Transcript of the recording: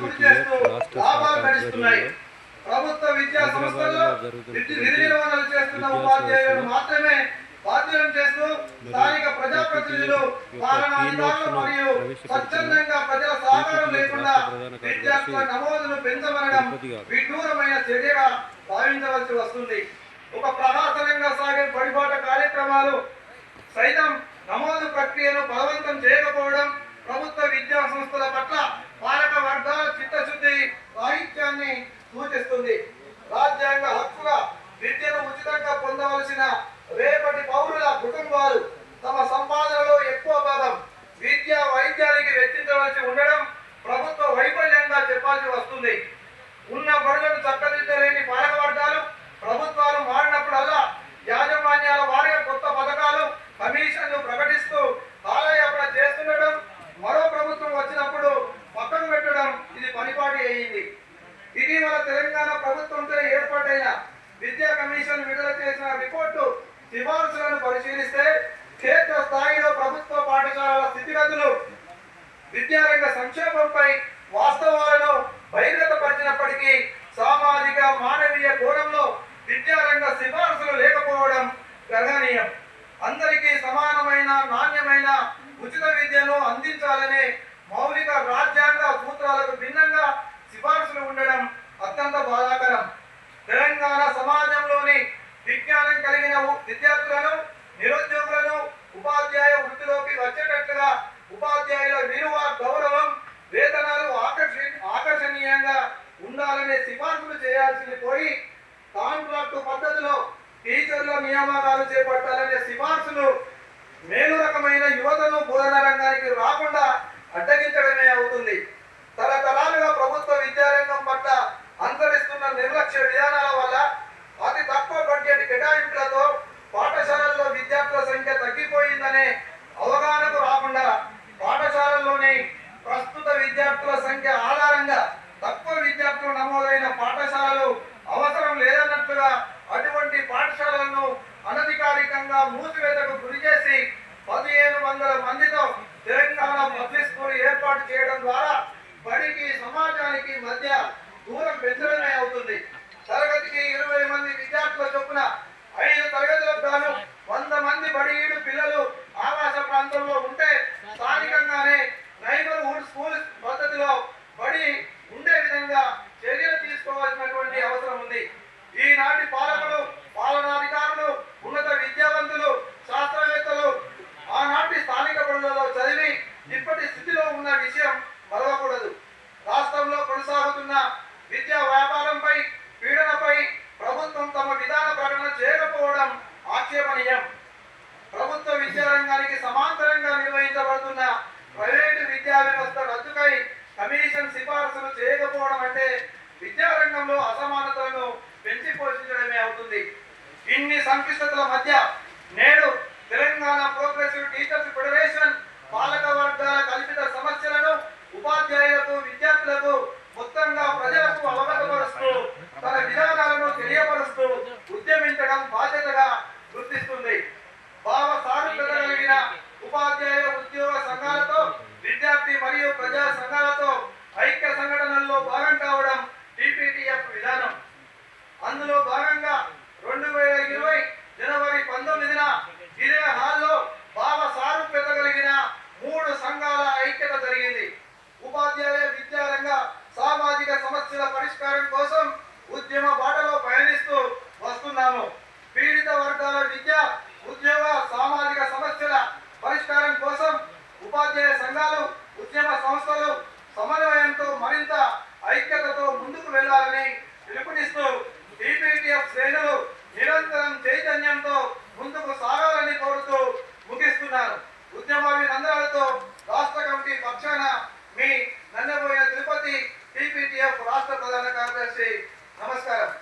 గురి చేస్తూ లాభాలు గడిస్తున్నాయి. ప్రభుత్వ విద్యా సంస్థల్లో విధి నిర్వహణలు చేస్తున్న ఉపాధ్యాయులను మాత్రమే బాధ్యులను చేస్తూ స్థానిక ప్రజాప్రతినిధులు, పాలనాధికారులు మరియు స్వచ్ఛందంగా ప్రజల సహకారం లేకుండా విద్యార్థుల నమోదును పెంచమనడం విడ్డూరమైన చర్యగా భావించవలసి వస్తుంది. ఒక ప్రహాసనంగా సాగే బడిబాట కార్యక్రమాలు సైతం నమోదు ప్రక్రియను బలవంతం చేయకపోవడం ప్రభుత్వ విద్యా సంస్థల పట్ల పాలక వర్గాల చిత్తశుద్ధి రాహిత్యాన్ని సూచిస్తుంది. రాజ్యాంగ హక్కుగా విద్యను ఉచితంగా పొందవలసిన రేపటి పౌరుల కుటుంబాలు తమ సంపాదనలో ఎక్కువ భాగం విద్యా వైద్యానికి వెచ్చించవలసి ఉండడం ప్రభుత్వ వైఫల్యంగా చెప్పాల్సి వస్తుంది. ఉన్న బడులను చక్కదిద్దలేని పాలక వర్గాలు ప్రభుత్వాలు మారినప్పుడల్లా యాజమాన్యాల వారిగా కొత్త పథకాలు, కమిషన్లు ప్రకటిస్తూ కాలయాపన చేస్తుండడం, మరో ప్రభుత్వం వచ్చినప్పుడు పక్కన పెట్టడం ఇది పనిపాటి అయింది. ఇటీవల తెలంగాణ ప్రభుత్వంతో ఏర్పాటైన విద్యా కమిషన్ విడుదల చేసిన రిపోర్టు సిఫార్సులను పరిశీలిస్తే క్షేత్ర స్థాయిలో ప్రభుత్వ పాఠశాలల స్థితిగతులు, విద్యారంగ సంక్షేమంపై వాస్తవాలను బహిర్గతపరిచినప్పటికీ సామాజిక మానవీయ కోణంలో విద్యారంగ సిఫార్సులు లేకపోవడం గణనీయం. అందరికీ సమానమైన నాణ్యమైన ఉచిత విద్యను అందించాలనే మౌలిక రాజ్యాంగ సూత్రాలకు భిన్నంగా సిఫార్సులు ఉండడం అత్యంత బాధాకరం. తెలంగాణ సమాజంలోని విజ్ఞానం కలిగిన విద్యార్థులను, నిరుద్యోగులను ఉపాధ్యాయ వృత్తిలోకి వచ్చేటట్లుగా ఉపాధ్యాయుల విలువ, గౌరవం, వేతనాలు ఆకర్షణీయంగా ఉండాలనే సిఫార్సులు చేయాల్సింది పోయి కాంట్రాక్టు పద్ధతిలో టీచర్ల నియామకాలు చేపట్టాలనే సిఫార్సులు మేలు రకమైన యువతను బోధన రంగానికి రాకుండా అడ్డగించడమే అవుతుంది. తరతరాలుగా ప్రభుత్వ విద్యారంగం పట్ల అనుసరిస్తున్న నిర్లక్ష్య విధానాల వల్ల అతి తక్కువ బడ్జెట్ కేటాయింపులతో పాఠశాలల్లో విద్యార్థుల సంఖ్య తగ్గిపోయిందనే అవగాహనకు రాకుండా పాఠశాలల్లోని ప్రస్తుత విద్యార్థుల సంఖ్య ఆధారంగా తక్కువ విద్యార్థులు నమోదైన పాఠశాలలు అవసరం లేదన్నట్లుగా అటువంటి పాఠశాలలను అనధికారికంగా మూసివేతకు గురి చేసి 1500 మందితో తెలంగాణ పబ్లిక్ స్కూల్ ఏర్పాటు చేయడం ద్వారా బడికి సమాజానికి మధ్య దూరం పెంచడమే అవుతుంది. తరగతికి 20 మంది విద్యార్థుల చొప్పున 5 తరగతులకు గాను 100 మంది బడిగీడు పిల్లలు ఆవాస ప్రాంతంలో ఉంటే స్థానికంగానే నైబర్హుడ్ స్కూల్ పద్ధతిలో బడి ఉండే విధంగా చర్యలు తీసుకోవాల్సినటువంటి అవసరం ఉంది. ఈనాటి పాలకులు, పాలనాధికారులు, ఉన్నత విద్యావంతులు, శాస్త్రవేత్తలు ఆనాటి స్థానిక బడులలో చదివి ఇప్పటి స్థితిలో ఉన్న విషయం మరవకూడదు. రాష్ట్రంలో కొనసాగుతున్న విద్యా వ్యాపారంపై, పీడనపై ప్రభుత్వం తమ విధాన ప్రకటన చేయకపోవడం ఆక్షేపణీయం. ప్రభుత్వ విద్యారంగానికి సమాంతరంగా నిర్వహించబడుతున్న ప్రైవేటు విద్యా వ్యవస్థ రద్దుకై కమిషన్ సిఫార్సులు చేయకపోవడం అంటే విద్యారంగంలో అసమానతలను పెంచి పోషించడమే అవుతుంది. ఇన్ని సంక్లిష్టతల మధ్య నేడు తెలంగాణ ప్రోగ్రెసివ్ టీచర్స్ ఫెడరేషన్ పాలక వర్గాల కల్పిత సమస్యలను ఉపాధ్యాయులకు, విద్యార్థులకు, మొత్తంగా ప్రజలకు అవగతపరుస్తూ తన విధానాలను తెలియపరుస్తూ ఉద్యమించడం బాధ్యతగా గుర్తిస్తుంది. భావ సారూప్యత కలిగిన ఉపాధ్యాయ ఉద్యోగ సంఘాలతో, విద్యార్థి మరియు ప్రజా సంఘాలతో ఐక్య సంఘటనల్లో భాగం కావడం టీపీటీఎఫ్ విధానం. అందులో భాగంగా 2020 జనవరి 19న ఇదే హాల్లో భావ సారూప్యత కలిగిన 3 సంఘాల ఐక్యత జరిగింది. ఉపాధ్యాయ విద్యారంగ సామాజిక సమస్యల పరిష్కారం కోసం ఉద్యమ బాటలో పయనిస్తూ వస్తున్నాము. పీడిత వర్గాల విద్య, ఉద్యోగ, సామాజిక సమస్యల పరిష్కారం కోసం ఉపాధ్యాయ సంఘాలు, ఉద్యమ సంస్థలు సమన్వయంతో మరింత ఐక్యతతో ముందుకు వెళ్లాలని పిలుపునిస్తూ టీపీటీఎఫ్ శ్రేణులు నిరంతరం చైతన్యంతో ముందుకు సాగాలని కోరుతూ ముగిస్తున్నాను. ఉద్యమాభినందనలతో రాష్ట్ర కమిటీ పక్షాన మీ నన్నబోయిన తిరుపతి టీపీటీఎఫ్ రాష్ట్ర ప్రధాన కార్యదర్శి. నమస్కారం.